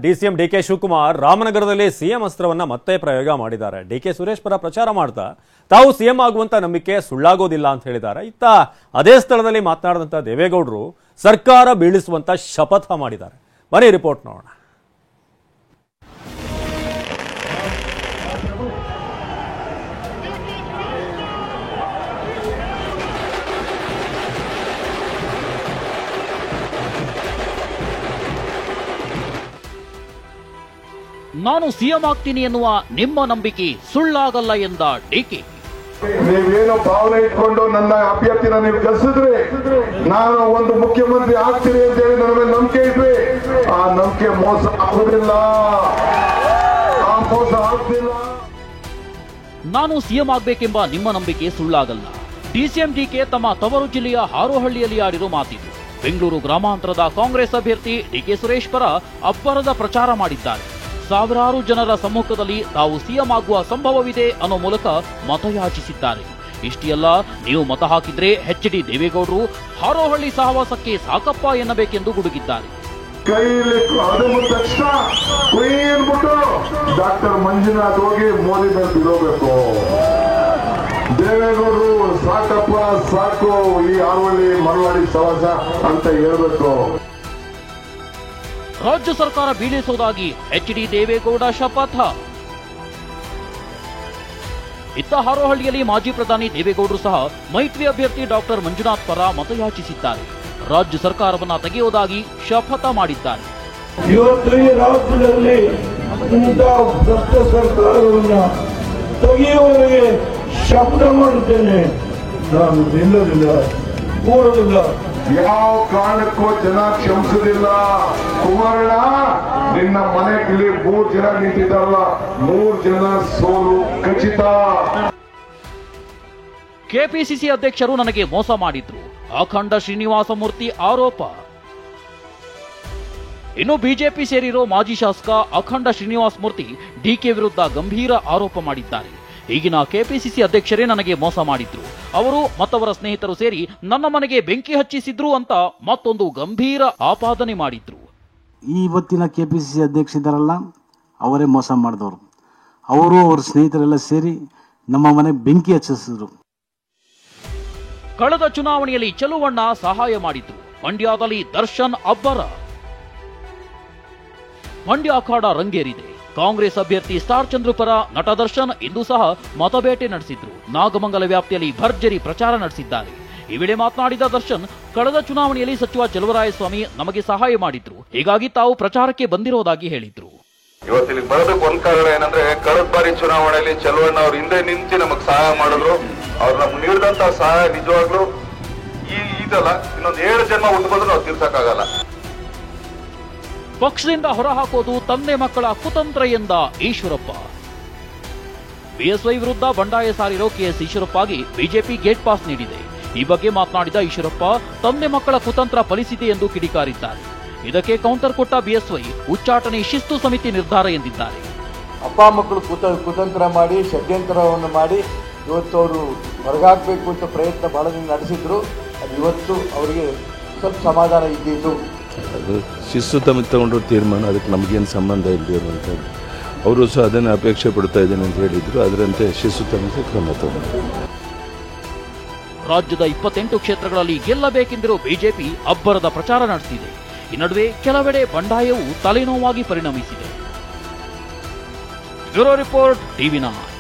DCM DK Shivakumar ರಾಮನಗರದಲ್ಲಿ CM ಅಸ್ತ್ರವನ್ನ ಮತ್ತೆ ಪ್ರಯೋಗ ಮಾಡಿದ್ದಾರೆ. ಡಿಕೆ ಸುರೇಶ್ ಪರ ಪ್ರಚಾರ ಮಾಡ್ತಾ ತಾವು ಸಿಎಂ ಆಗುವಂತ ನಂಬಿಕೆ ಸುಳ್ಳಾಗೋದಿಲ್ಲ ಅಂತ ಹೇಳಿದ್ದಾರೆ. ಇತ್ತ ಅದೇ ಸ್ಥಳದಲ್ಲಿ ಮಾತನಾಡಿದಂತ ದೇವೇಗೌಡರು ಸರ್ಕಾರ ಬೀಳಿಸುವಂತ ಶಪಥ ಮಾಡಿದ್ದಾರೆ. ಬನ್ನಿ ರಿಪೋರ್ಟ್ ನೋಡೋಣ. ನಾನು ಸಿಎಂ ಆಗ್ತೀನಿ ಎನ್ನುವ ನಿಮ್ಮ ನಂಬಿಕೆ ಸುಳ್ಳಾಗಲ್ಲ ಎಂದ ಡಿಕೆ. ನೀವೇನು ಭಾವನೆ ಇಟ್ಕೊಂಡು ನನ್ನ ಅಭ್ಯರ್ಥಿನ ನೀವು ಗೆಲ್ಲಿಸಿದ್ರೆ ನಾನು ಒಂದು ಮುಖ್ಯಮಂತ್ರಿ ಆಗ್ತೀನಿ ಅಂತ ಹೇಳಿ ನನ್ನ ಮೇಲೆ ನಂಬಿಕೆ ಇಟ್ರಿ. ಆ ನಂಬಿಕೆ ಮೋಸ ಆಗುದಿಲ್ಲ, ಆ ಮೋಸ ಆಗ್ತಿಲ್ಲ. ನಾನು ಸಿಎಂ ಆಗ್ಬೇಕೆಂಬ ನಿಮ್ಮ ನಂಬಿಕೆ ಸುಳ್ಳಾಗಲ್ಲ. ಡಿಸಿಎಂ ಡಿಕೆ ತಮ್ಮ ತವರು ಜಿಲ್ಲೆಯ ಹಾರೋಹಳ್ಳಿಯಲ್ಲಿ ಆಡಿರೋ ಮಾತಿದು. ಬೆಂಗಳೂರು ಗ್ರಾಮಾಂತರದ ಕಾಂಗ್ರೆಸ್ ಅಭ್ಯರ್ಥಿ ಡಿಕೆ ಸುರೇಶ್ ಪರ ಅಬ್ಬರದ ಪ್ರಚಾರ ಮಾಡಿದ್ದಾರೆ. ಸಾವಿರಾರು ಜನರ ಸಮ್ಮುಖದಲ್ಲಿ ತಾವು ಸಿಎಂ ಆಗುವ ಸಂಭವವಿದೆ ಅನ್ನೋ ಮೂಲಕ ಮತಯಾಚಿಸಿದ್ದಾರೆ. ಇಷ್ಟೇ ಅಲ್ಲ, ನೀವು ಮತ ಹಾಕಿದ್ರೆ ಎಚ್.ಡಿ. ದೇವೇಗೌಡರು ಹಾರೋಹಳ್ಳಿ ಸಹವಾಸಕ್ಕೆ ಸಾಕಪ್ಪ ಎನ್ನಬೇಕೆಂದು ಗುಡುಗಿದ್ದಾರೆ. ಕೈಯಲ್ಲಿ ಅದು ಮುಗಿದ ತಕ್ಷಣ ಕುಯ್ಯನ್ಬಿಟ್ಟು ಡಾಕ್ಟರ್ ಮಂಜುನಾಥ್ ಹೋಗಿ ಮೋದಿ ಮೇಲೆ ಬಿಡೋಬೇಕು. ದೇವೇಗೌಡರು ಸಾಕಪ್ಪ ಸಾಕು ಈ ಹಾರೋಹಳ್ಳಿ ಮರವಾಡಿ ಸಹವಾಸ ಅಂತ ಹೇಳ್ಬೇಕು. ರಾಜ್ಯ ಸರ್ಕಾರ ಬೀಳಿಸುವುದಾಗಿ ಎಚ್.ಡಿ. ದೇವೇಗೌಡ ಶಪಥ. ಇತ್ತ ಹಾರೋಹಳ್ಳಿಯಲ್ಲಿ ಮಾಜಿ ಪ್ರಧಾನಿ ದೇವೇಗೌಡರು ಸಹ ಮೈತ್ರಿ ಅಭ್ಯರ್ಥಿ ಡಾಕ್ಟರ್ ಮಂಜುನಾಥ್ ಪರ ಮತಯಾಚಿಸಿದ್ದಾರೆ. ರಾಜ್ಯ ಸರ್ಕಾರವನ್ನ ತೆಗೆಯುವುದಾಗಿ ಶಪಥ ಮಾಡಿದ್ದಾರೆ. ಇವತ್ತು ಈ ರಾಜ್ಯದಲ್ಲಿ ಭ್ರಷ್ಟ ಸರ್ಕಾರವನ್ನ ತೆಗೆಯುವವರೆಗೆ ಶಪಥ ಮಾಡುತ್ತೇನೆ. ನಾನು ನಿಲ್ಲೋದಿಲ್ಲ, ಕೂರೋದಿಲ್ಲ. ಯಾವ ಕಾರಣಕ್ಕೂ ಜನ ಕ್ಷಮಿಸುವುದಿಲ್ಲ. ಕುಮಾರಣ್ಣ, ನಿನ್ನ ಮನೆಯಲ್ಲಿ 3 ಜನ ನಿಂತಿದ್ದಾರಲ್ಲ, 3 ಜನ ಸೋಲು ಖಚಿತ. ಕೆಪಿಸಿಸಿ ಅಧ್ಯಕ್ಷರು ನನಗೆ ಮೋಸ ಮಾಡಿದ್ರು, ಅಖಂಡ ಶ್ರೀನಿವಾಸ ಮೂರ್ತಿ ಆರೋಪ. ಇನ್ನು ಬಿಜೆಪಿ ಸೇರಿರೋ ಮಾಜಿ ಶಾಸಕ ಅಖಂಡ ಶ್ರೀನಿವಾಸ ಮೂರ್ತಿ ಡಿಕೆ ವಿರುದ್ಧ ಗಂಭೀರ ಆರೋಪ ಮಾಡಿದ್ದಾರೆ. ಈಗಿನ ಕೆಪಿಸಿಸಿ ಅಧ್ಯಕ್ಷರೇ ನನಗೆ ಮೋಸ ಮಾಡಿದ್ರು, ಅವರು ಮತ್ತವರ ಸ್ನೇಹಿತರು ಸೇರಿ ನನ್ನ ಮನೆಗೆ ಬೆಂಕಿ ಹಚ್ಚಿಸಿದ್ರು ಅಂತ ಮತ್ತೊಂದು ಗಂಭೀರ ಆಪಾದನೆ ಮಾಡಿದ್ರು. ಇವತ್ತಿನ ಕೆಪಿಸಿಸಿ ಅಧ್ಯಕ್ಷ ಇದ್ದಾರಲ್ಲ, ಅವರೇ ಮೋಸ ಮಾಡಿದವರು. ಅವರು ಅವರ ಸ್ನೇಹಿತರೆಲ್ಲ ಸೇರಿ ನಮ್ಮ ಮನೆ ಬೆಂಕಿ ಹಚ್ಚಿಸಿದ್ರು. ಕಳೆದ ಚುನಾವಣೆಯಲ್ಲಿ ಚೆಲುವಣ್ಣ ಸಹಾಯ ಮಾಡಿದ್ರು. ಮಂಡ್ಯದಲ್ಲಿ ದರ್ಶನ್ ಅಬ್ಬರ. ಮಂಡ್ಯ ಅಖಾಡ ರಂಗೇರಿದೆ. ಕಾಂಗ್ರೆಸ್ ಅಭ್ಯರ್ಥಿ ಸ್ಟಾರ್ ಚಂದ್ರು ಪರ ನಟ ದರ್ಶನ್ ಇಂದು ಸಹ ಮತಬೇಟೆ ನಡೆಸಿದ್ರು. ನಾಗಮಂಗಲ ವ್ಯಾಪ್ತಿಯಲ್ಲಿ ಭರ್ಜರಿ ಪ್ರಚಾರ ನಡೆಸಿದ್ದಾರೆ. ಈ ವೇಳೆ ಮಾತನಾಡಿದ ದರ್ಶನ್, ಕಳೆದ ಚುನಾವಣೆಯಲ್ಲಿ ಸಚಿವ ಚಲುವರಾಯಸ್ವಾಮಿ ನಮಗೆ ಸಹಾಯ ಮಾಡಿದ್ರು, ಹೀಗಾಗಿ ತಾವು ಪ್ರಚಾರಕ್ಕೆ ಬಂದಿರೋದಾಗಿ ಹೇಳಿದ್ರು. ಇವತ್ತಿಲ್ಲಿ ಬರೋದಕ್ಕೆ ಒಂದ್ ಕಾರಣ ಏನಂದ್ರೆ, ಕಳೆದ ಬಾರಿ ಚುನಾವಣೆಯಲ್ಲಿ ಚಲುವಣ್ಣ ಅವ್ರ ಹಿಂದೆ ನಿಂತು ನಮಗ್ ಸಹಾಯ ಮಾಡಿದ್ರು. ಅವ್ರು ನಮ್ಗೆ ನೀಡಿದಂತ ಸಹಾಯ ನಿಜವಾಗ್ಲೂ ಇದಲ್ಲ, ಇನ್ನೊಂದು 7 ಜನ್ಮ ಹುಟ್ಟುಬೋದ್ರು ನಾವು ತೀರ್ಸಕ್ಕಾಗಲ್ಲ. ಪಕ್ಷದಿಂದ ಹೊರಹಾಕೋದು ತಂದೆ ಮಕ್ಕಳ ಕುತಂತ್ರ ಎಂದ ಈಶ್ವರಪ್ಪ. ಬಿಎಸ್ವೈ ವಿರುದ್ಧ ಬಂಡಾಯ ಸಾರಿರೋ ಕೆಎಸ್ ಈಶ್ವರಪ್ಪಗೆ ಬಿಜೆಪಿ ಗೇಟ್ ಪಾಸ್ ನೀಡಿದೆ. ಈ ಬಗ್ಗೆ ಮಾತನಾಡಿದ ಈಶ್ವರಪ್ಪ, ತಂದೆ ಮಕ್ಕಳ ಕುತಂತ್ರ ಫಲಿಸಿದೆ ಎಂದು ಕಿಡಿಕಾರಿದ್ದಾರೆ. ಇದಕ್ಕೆ ಕೌಂಟರ್ ಕೊಟ್ಟ ಬಿಎಸ್ವೈ, ಉಚ್ಚಾಟನೆ ಶಿಸ್ತು ಸಮಿತಿ ನಿರ್ಧಾರ ಎಂದಿದ್ದಾರೆ. ಅಪ್ಪ ಮಕ್ಕಳು ಕುತಂತ್ರ ಮಾಡಿ ಷಡ್ಯಂತ್ರವನ್ನು ಮಾಡಿ ಇವತ್ತು ಅವರು ಹೊರಗಾಗಬೇಕು ಅಂತ ಪ್ರಯತ್ನ ಬಹಳ ದಿನ ನಡೆಸಿದ್ರು. ಅದು ಇವತ್ತು ಅವರಿಗೆ ಸ್ವಲ್ಪ ಸಮಾಧಾನ ಇದ್ದಿದ್ದು. ಅದು ಶಿಸ್ತು ಸಮಿತಿ ತಗೊಂಡ್ರು ತೀರ್ಮಾನ, ಅದಕ್ಕೆ ನಮಗೇನು ಸಂಬಂಧ ಇಲ್ಲಿರುವಂಥದ್ದು. ಅವರು ಸಹ ಅದನ್ನು ಅಪೇಕ್ಷೆ ಪಡ್ತಾ ಇದ್ದೇನೆ ಅಂತ ಹೇಳಿದ್ರು. ಅದರಂತೆ ಶಿಸ್ತು ಸಮಿತಿ ಕ್ರಮ ತಗೊಂಡು ರಾಜ್ಯದ 28 ಕ್ಷೇತ್ರಗಳಲ್ಲಿ ಗೆಲ್ಲಬೇಕೆಂದಿರುವ ಬಿಜೆಪಿ ಅಬ್ಬರದ ಪ್ರಚಾರ ನಡೆಸಿದೆ. ಈ ನಡುವೆ ಕೆಲವೆಡೆ ಬಂಡಾಯವು ತಲೆನೋವಾಗಿ ಪರಿಣಮಿಸಿದೆ. Bureau report, ಟಿವಿ9.